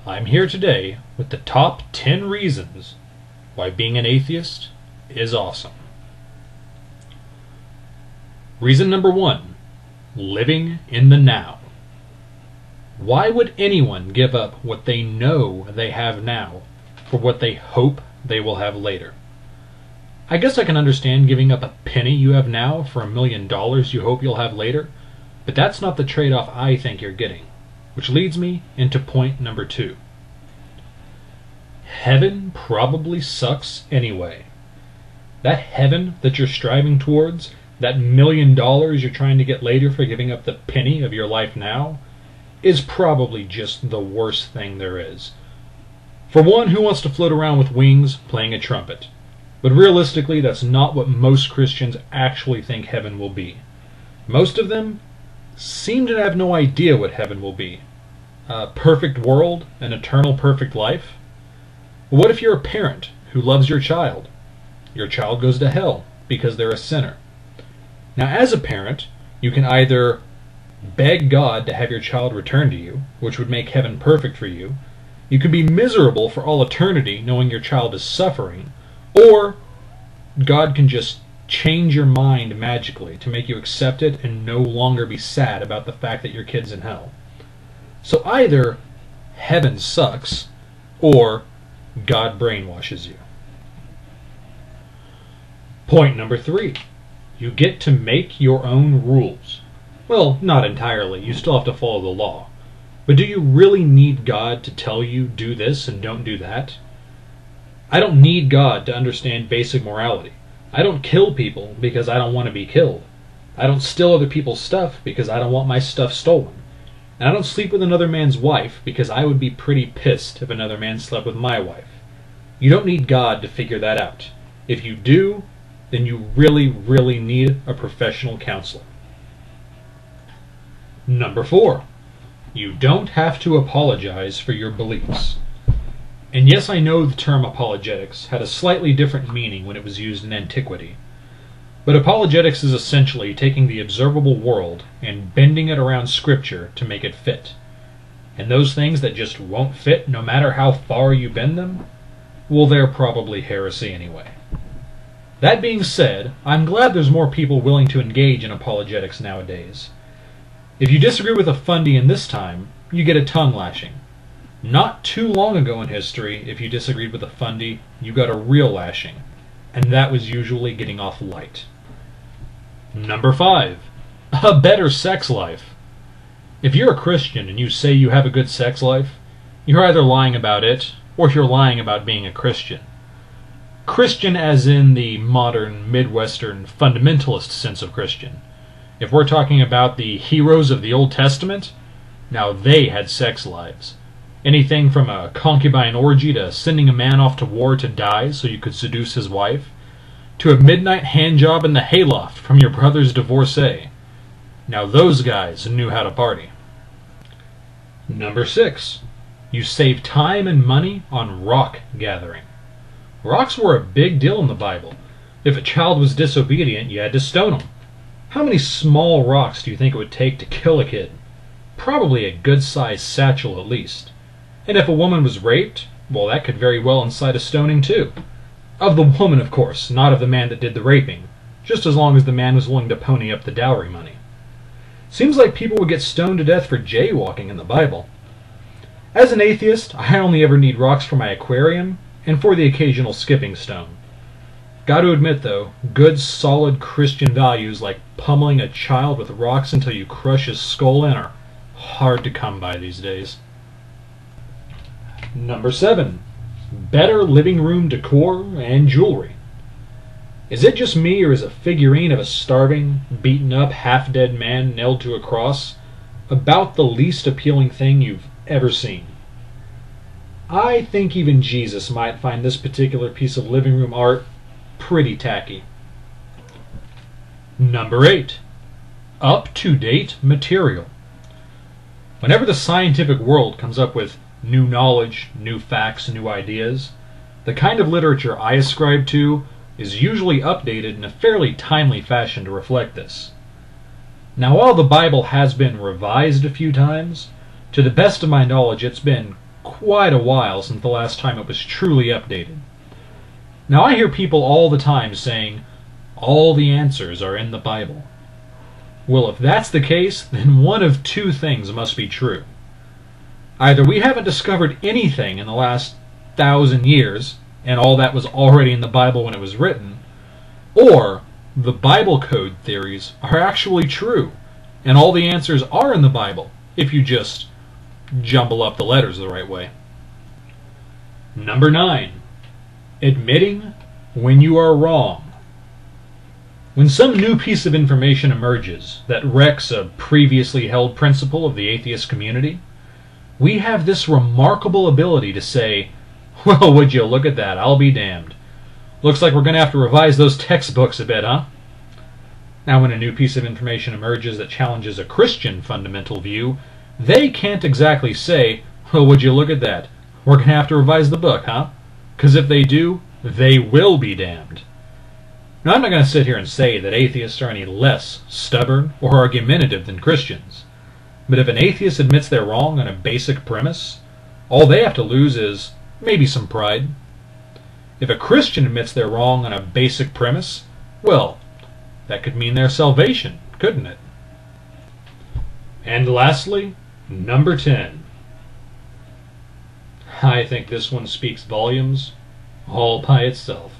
I'm here today with the top 10 reasons why being an atheist is awesome. Reason number 1, living in the now. Why would anyone give up what they know they have now for what they hope they will have later? I guess I can understand giving up a penny you have now for $1 million you hope you'll have later, but that's not the trade-off I think you're getting. Which leads me into point number 2. Heaven probably sucks anyway. That heaven that you're striving towards, that $1 million you're trying to get later for giving up the penny of your life now, is probably just the worst thing there is. For one, who wants to float around with wings playing a trumpet? But realistically, that's not what most Christians actually think heaven will be. Most of them seem to have no idea what heaven will be. A perfect world, an eternal perfect life? What if you're a parent who loves your child? Your child goes to hell because they're a sinner. Now, as a parent, you can either beg God to have your child return to you, which would make heaven perfect for you. You can be miserable for all eternity knowing your child is suffering, or God can just change your mind magically to make you accept it and no longer be sad about the fact that your kid's in hell. So either heaven sucks, or God brainwashes you. Point number 3. You get to make your own rules. Well, not entirely. You still have to follow the law. But do you really need God to tell you do this and don't do that? I don't need God to understand basic morality. I don't kill people because I don't want to be killed. I don't steal other people's stuff because I don't want my stuff stolen. And I don't sleep with another man's wife because I would be pretty pissed if another man slept with my wife. You don't need God to figure that out. If you do, then you really, really need a professional counselor. Number 4. You don't have to apologize for your beliefs. And yes, I know the term apologetics had a slightly different meaning when it was used in antiquity. But apologetics is essentially taking the observable world and bending it around Scripture to make it fit. And those things that just won't fit no matter how far you bend them, well, they're probably heresy anyway. That being said, I'm glad there's more people willing to engage in apologetics nowadays. If you disagree with a fundie in this time, you get a tongue lashing. Not too long ago in history, if you disagreed with a fundie, you got a real lashing. And that was usually getting off light. Number 5. A better sex life. If you're a Christian and you say you have a good sex life, you're either lying about it, or you're lying about being a Christian. Christian as in the modern, Midwestern, fundamentalist sense of Christian. If we're talking about the heroes of the Old Testament, now they had sex lives. Anything from a concubine orgy to sending a man off to war to die so you could seduce his wife, to a midnight handjob in the hayloft from your brother's divorcee. Now those guys knew how to party. Number 6. You save time and money on rock gathering. Rocks were a big deal in the Bible. If a child was disobedient, you had to stone him. How many small rocks do you think it would take to kill a kid? Probably a good-sized satchel at least. And if a woman was raped, well, that could very well incite a stoning too. Of the woman, of course, not of the man that did the raping, just as long as the man was willing to pony up the dowry money. Seems like people would get stoned to death for jaywalking in the Bible. As an atheist, I only ever need rocks for my aquarium and for the occasional skipping stone. Got to admit, though, good, solid Christian values like pummeling a child with rocks until you crush his skull in are hard to come by these days. Number 7. Better living room decor and jewelry. Is it just me, or is a figurine of a starving, beaten up, half-dead man nailed to a cross about the least appealing thing you've ever seen? I think even Jesus might find this particular piece of living room art pretty tacky. Number 8. Up-to-date material. Whenever the scientific world comes up with new knowledge, new facts, new ideas, the kind of literature I ascribe to is usually updated in a fairly timely fashion to reflect this. Now, while the Bible has been revised a few times, to the best of my knowledge it's been quite a while since the last time it was truly updated. Now, I hear people all the time saying, all the answers are in the Bible. Well, if that's the case, then one of two things must be true. Either we haven't discovered anything in the last 1,000 years, and all that was already in the Bible when it was written, or the Bible code theories are actually true, and all the answers are in the Bible, if you just jumble up the letters the right way. Number 9. Admitting when you are wrong. When some new piece of information emerges that wrecks a previously held principle of the atheist community, we have this remarkable ability to say, well, would you look at that, I'll be damned. Looks like we're going to have to revise those textbooks a bit, huh? Now, when a new piece of information emerges that challenges a Christian fundamental view, they can't exactly say, well, would you look at that, we're going to have to revise the book, huh? Because if they do, they will be damned. Now, I'm not going to sit here and say that atheists are any less stubborn or argumentative than Christians. But if an atheist admits they're wrong on a basic premise, all they have to lose is maybe some pride. If a Christian admits they're wrong on a basic premise, well, that could mean their salvation, couldn't it? And lastly, number 10. I think this one speaks volumes all by itself.